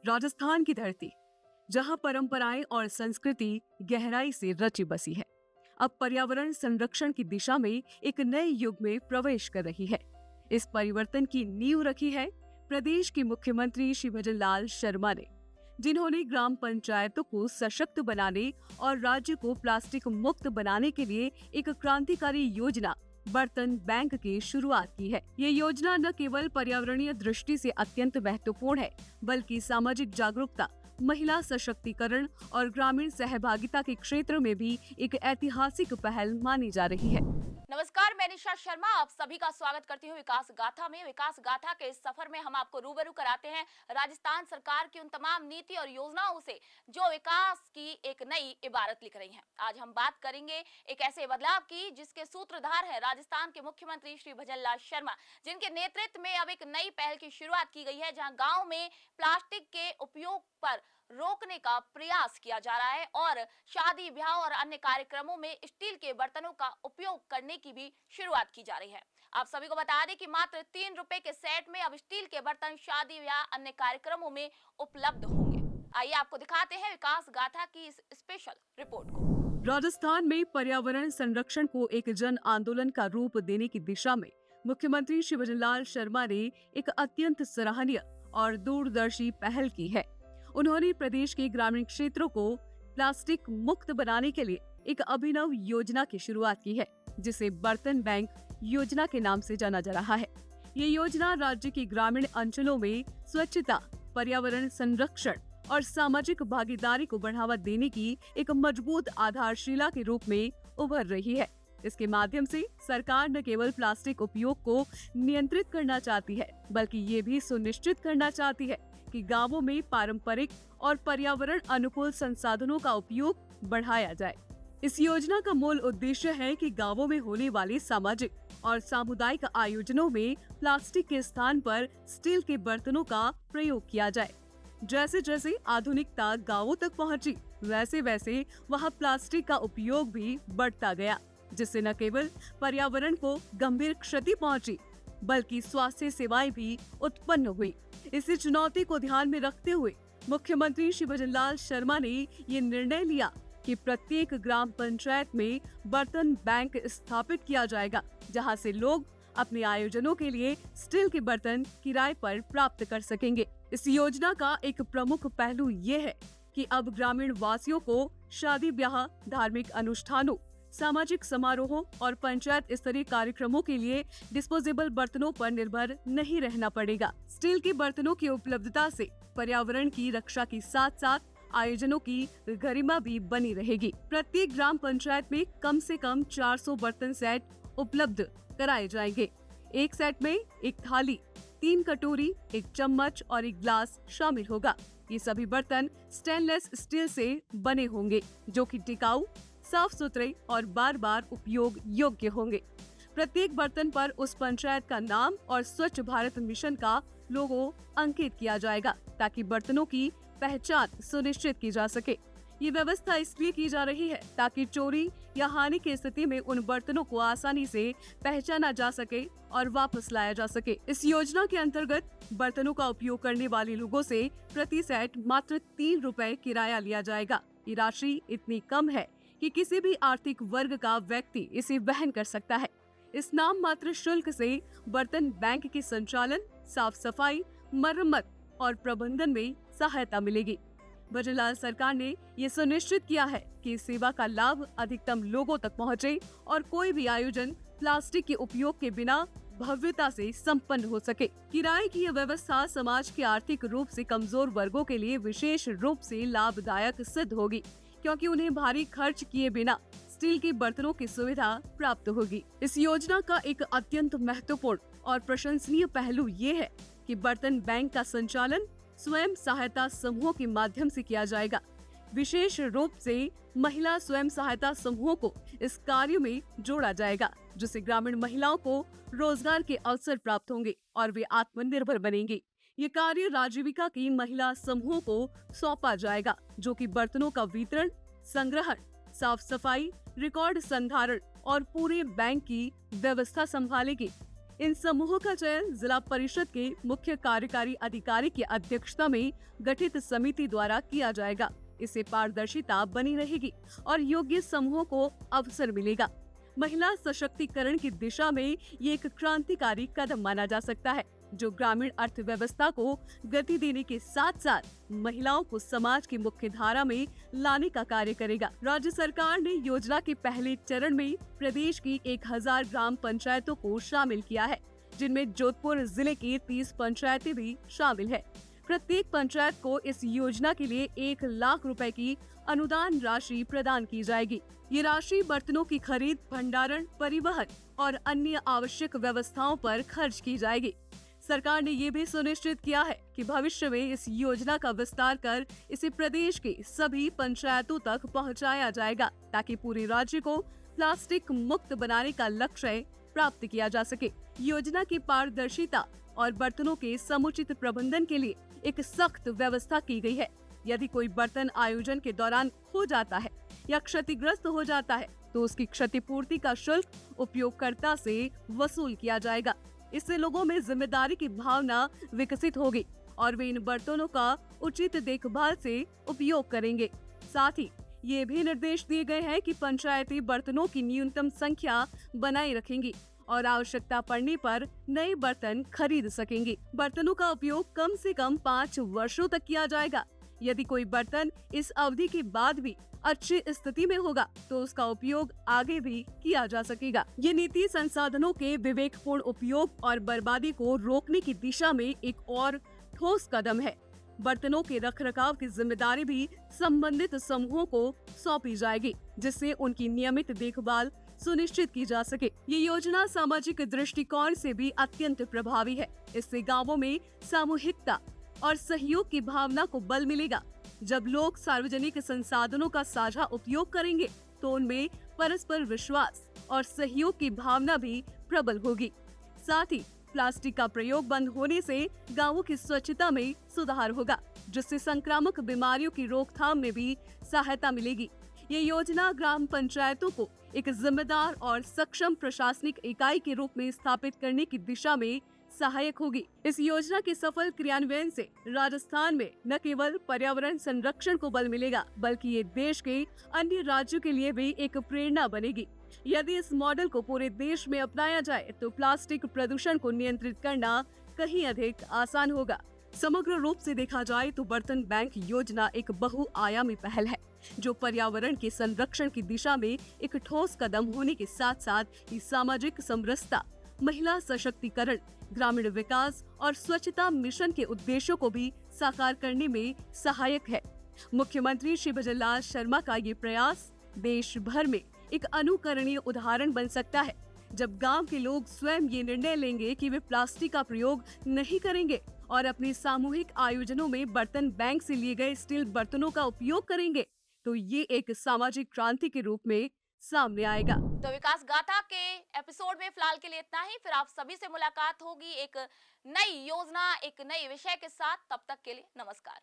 राजस्थान की धरती, जहां परंपराएं और संस्कृति गहराई से रची बसी है, अब पर्यावरण संरक्षण की दिशा में एक नए युग में प्रवेश कर रही है। इस परिवर्तन की नींव रखी है प्रदेश के मुख्यमंत्री श्री भजन लाल शर्मा ने, जिन्होंने ग्राम पंचायतों को सशक्त बनाने और राज्य को प्लास्टिक मुक्त बनाने के लिए एक क्रांतिकारी योजना बर्तन बैंक की शुरुआत की है। ये योजना न केवल पर्यावरणीय दृष्टि से अत्यंत महत्वपूर्ण है, बल्कि सामाजिक जागरूकता, महिला सशक्तिकरण और ग्रामीण सहभागिता के क्षेत्र में भी एक ऐतिहासिक पहल मानी जा रही है। नमस्कार, मैं निशा शर्मा आप सभी का स्वागत करती हूँ विकास गाथा में। विकास गाथा के इस सफर में हम आपको रूबरू कराते हैं राजस्थान सरकार की उन तमाम नीति और योजनाओं से जो विकास की एक नई इबारत लिख रही हैं। आज हम बात करेंगे एक ऐसे बदलाव की जिसके सूत्रधार है राजस्थान के मुख्यमंत्री श्री भजन लाल शर्मा, जिनके नेतृत्व में अब एक नई पहल की शुरुआत की गई है, जहाँ गाँव में प्लास्टिक के उपयोग पर रोकने का प्रयास किया जा रहा है और शादी ब्याह और अन्य कार्यक्रमों में स्टील के बर्तनों का उपयोग करने की भी शुरुआत की जा रही है। आप सभी को बता दें कि मात्र 3 रुपए के सेट में अब स्टील के बर्तन शादी ब्याह अन्य कार्यक्रमों में उपलब्ध होंगे। आइए आपको दिखाते हैं विकास गाथा की इस स्पेशल रिपोर्ट को। राजस्थान में पर्यावरण संरक्षण को एक जन आंदोलन का रूप देने की दिशा में मुख्यमंत्री श्री भजन लाल शर्मा ने एक अत्यंत सराहनीय और दूरदर्शी पहल की है। उन्होंने प्रदेश के ग्रामीण क्षेत्रों को प्लास्टिक मुक्त बनाने के लिए एक अभिनव योजना की शुरुआत की है, जिसे बर्तन बैंक योजना के नाम से जाना जा रहा है। ये योजना राज्य के ग्रामीण अंचलों में स्वच्छता, पर्यावरण संरक्षण और सामाजिक भागीदारी को बढ़ावा देने की एक मजबूत आधारशिला के रूप में उभर रही है। इसके माध्यम से सरकार न केवल प्लास्टिक उपयोग को नियंत्रित करना चाहती है, बल्कि ये भी सुनिश्चित करना चाहती है कि गांवों में पारंपरिक और पर्यावरण अनुकूल संसाधनों का उपयोग बढ़ाया जाए। इस योजना का मूल उद्देश्य है कि गांवों में होने वाले सामाजिक और सामुदायिक आयोजनों में प्लास्टिक के स्थान पर स्टील के बर्तनों का प्रयोग किया जाए। जैसे जैसे आधुनिकता गांवों तक पहुंची, वैसे वैसे वहां प्लास्टिक का उपयोग भी बढ़ता गया, जिससे न केवल पर्यावरण को गंभीर क्षति पहुंची, बल्कि स्वास्थ्य सेवाएं भी उत्पन्न हुई। इसी चुनौती को ध्यान में रखते हुए मुख्यमंत्री श्री भजन लाल शर्मा ने ये निर्णय लिया कि प्रत्येक ग्राम पंचायत में बर्तन बैंक स्थापित किया जाएगा, जहां से लोग अपने आयोजनों के लिए स्टील के बर्तन किराए पर प्राप्त कर सकेंगे। इस योजना का एक प्रमुख पहलू ये है कि अब ग्रामीण वासियों को शादी ब्याह, धार्मिक अनुष्ठानों, सामाजिक समारोहों और पंचायत स्तरीय कार्यक्रमों के लिए डिस्पोजेबल बर्तनों पर निर्भर नहीं रहना पड़ेगा। स्टील के बर्तनों की उपलब्धता से पर्यावरण की रक्षा के साथ साथ आयोजनों की गरिमा भी बनी रहेगी। प्रत्येक ग्राम पंचायत में कम से कम 400 बर्तन सेट उपलब्ध कराए जाएंगे। एक सेट में एक थाली, 3 कटोरी, 1 चम्मच और 1 ग्लास शामिल होगा। ये सभी बर्तन स्टेनलेस स्टील से बने होंगे, जो कि टिकाऊ, साफ सुथरे और बार बार उपयोग योग्य होंगे। प्रत्येक बर्तन पर उस पंचायत का नाम और स्वच्छ भारत मिशन का लोगो अंकित किया जाएगा, ताकि बर्तनों की पहचान सुनिश्चित की जा सके। ये व्यवस्था इसलिए की जा रही है ताकि चोरी या हानि की स्थिति में उन बर्तनों को आसानी से पहचाना जा सके और वापस लाया जा सके। इस योजना के अंतर्गत बर्तनों का उपयोग करने वाले लोगों से प्रति सेट मात्र 3 रुपए किराया लिया जाएगा। ये राशि इतनी कम है कि किसी भी आर्थिक वर्ग का व्यक्ति इसे वहन कर सकता है। इस नाम मात्र शुल्क से बर्तन बैंक के संचालन, साफ सफाई, मरम्मत और प्रबंधन में सहायता मिलेगी। भजन लाल सरकार ने ये सुनिश्चित किया है कि इस सेवा का लाभ अधिकतम लोगों तक पहुंचे और कोई भी आयोजन प्लास्टिक के उपयोग के बिना भव्यता से संपन्न हो सके। किराए की यह व्यवस्था समाज के आर्थिक रूप से कमजोर वर्गों के लिए विशेष रूप से लाभदायक सिद्ध होगी, क्योंकि उन्हें भारी खर्च किए बिना स्टील के बर्तनों की सुविधा प्राप्त होगी। इस योजना का एक अत्यंत महत्वपूर्ण और प्रशंसनीय पहलू ये है कि बर्तन बैंक का संचालन स्वयं सहायता समूहों के माध्यम से किया जाएगा। विशेष रूप से महिला स्वयं सहायता समूहों को इस कार्य में जोड़ा जाएगा, जिससे ग्रामीण महिलाओं को रोजगार के अवसर प्राप्त होंगे और वे आत्मनिर्भर बनेंगी। ये कार्य राजीविका की महिला समूहों को सौंपा जाएगा, जो कि बर्तनों का वितरण, संग्रहण, साफ सफाई, रिकॉर्ड संधारण और पूरे बैंक की व्यवस्था संभालेगी। इन समूहों का चयन जिला परिषद के मुख्य कार्यकारी अधिकारी की अध्यक्षता में गठित समिति द्वारा किया जाएगा। इससे पारदर्शिता बनी रहेगी और योग्य समूहों को अवसर मिलेगा। महिला सशक्तिकरण की दिशा में ये एक क्रांतिकारी कदम माना जा सकता है, जो ग्रामीण अर्थव्यवस्था को गति देने के साथ साथ महिलाओं को समाज की मुख्य धारा में लाने का कार्य करेगा। राज्य सरकार ने योजना के पहले चरण में प्रदेश की 1000 ग्राम पंचायतों को शामिल किया है, जिनमें जोधपुर जिले की 30 पंचायतें भी शामिल है। प्रत्येक पंचायत को इस योजना के लिए 1 लाख रुपए की अनुदान राशि प्रदान की जाएगी। ये राशि बर्तनों की खरीद, भंडारण, परिवहन और अन्य आवश्यक व्यवस्थाओं पर खर्च की जाएगी। सरकार ने ये भी सुनिश्चित किया है कि भविष्य में इस योजना का विस्तार कर इसे प्रदेश के सभी पंचायतों तक पहुंचाया जाएगा, ताकि पूरे राज्य को प्लास्टिक मुक्त बनाने का लक्ष्य प्राप्त किया जा सके। योजना की पारदर्शिता और बर्तनों के समुचित प्रबंधन के लिए एक सख्त व्यवस्था की गई है। यदि कोई बर्तन आयोजन के दौरान खो जाता है या क्षतिग्रस्त हो जाता है, तो उसकी क्षतिपूर्ति का शुल्क उपयोगकर्ता से वसूल किया जाएगा। इससे लोगों में जिम्मेदारी की भावना विकसित होगी और वे इन बर्तनों का उचित देखभाल से उपयोग करेंगे। साथ ही ये भी निर्देश दिए गए हैं कि पंचायती बर्तनों की न्यूनतम संख्या बनाए रखेंगी और आवश्यकता पड़ने पर नए बर्तन खरीद सकेंगी। बर्तनों का उपयोग कम से कम 5 वर्षों तक किया जाएगा। यदि कोई बर्तन इस अवधि के बाद भी अच्छी स्थिति में होगा, तो उसका उपयोग आगे भी किया जा सकेगा। ये नीति संसाधनों के विवेकपूर्ण उपयोग और बर्बादी को रोकने की दिशा में एक और ठोस कदम है। बर्तनों के रखरखाव की जिम्मेदारी भी संबंधित समूहों को सौंपी जाएगी, जिससे उनकी नियमित देखभाल सुनिश्चित की जा सके। ये योजना सामाजिक दृष्टिकोण से भी अत्यंत प्रभावी है। इससे गांवों में सामूहिकता और सहयोग की भावना को बल मिलेगा। जब लोग सार्वजनिक संसाधनों का साझा उपयोग करेंगे, तो उनमें परस्पर विश्वास और सहयोग की भावना भी प्रबल होगी। साथ ही प्लास्टिक का प्रयोग बंद होने से गांवों की स्वच्छता में सुधार होगा, जिससे संक्रामक बीमारियों की रोकथाम में भी सहायता मिलेगी। ये योजना ग्राम पंचायतों को एक जिम्मेदार और सक्षम प्रशासनिक इकाई के रूप में स्थापित करने की दिशा में सहायक होगी। इस योजना के सफल क्रियान्वयन से राजस्थान में न केवल पर्यावरण संरक्षण को बल मिलेगा, बल्कि ये देश के अन्य राज्यों के लिए भी एक प्रेरणा बनेगी। यदि इस मॉडल को पूरे देश में अपनाया जाए, तो प्लास्टिक प्रदूषण को नियंत्रित करना कहीं अधिक आसान होगा। समग्र रूप से देखा जाए तो बर्तन बैंक योजना एक बहुआयामी पहल है, जो पर्यावरण के संरक्षण की दिशा में एक ठोस कदम होने के साथ साथ सामाजिक समरसता, महिला सशक्तिकरण, ग्रामीण विकास और स्वच्छता मिशन के उद्देश्यों को भी साकार करने में सहायक है। मुख्यमंत्री श्री भजनलाल शर्मा का ये प्रयास देश भर में एक अनुकरणीय उदाहरण बन सकता है। जब गांव के लोग स्वयं ये निर्णय लेंगे कि वे प्लास्टिक का प्रयोग नहीं करेंगे और अपने सामूहिक आयोजनों में बर्तन बैंक से लिए गए स्टील बर्तनों का उपयोग करेंगे, तो ये एक सामाजिक क्रांति के रूप में सामने आएगा। तो विकास गाथा के एपिसोड में फिलहाल के लिए इतना ही। फिर आप सभी से मुलाकात होगी एक नई योजना, एक नए विषय के साथ। तब तक के लिए नमस्कार।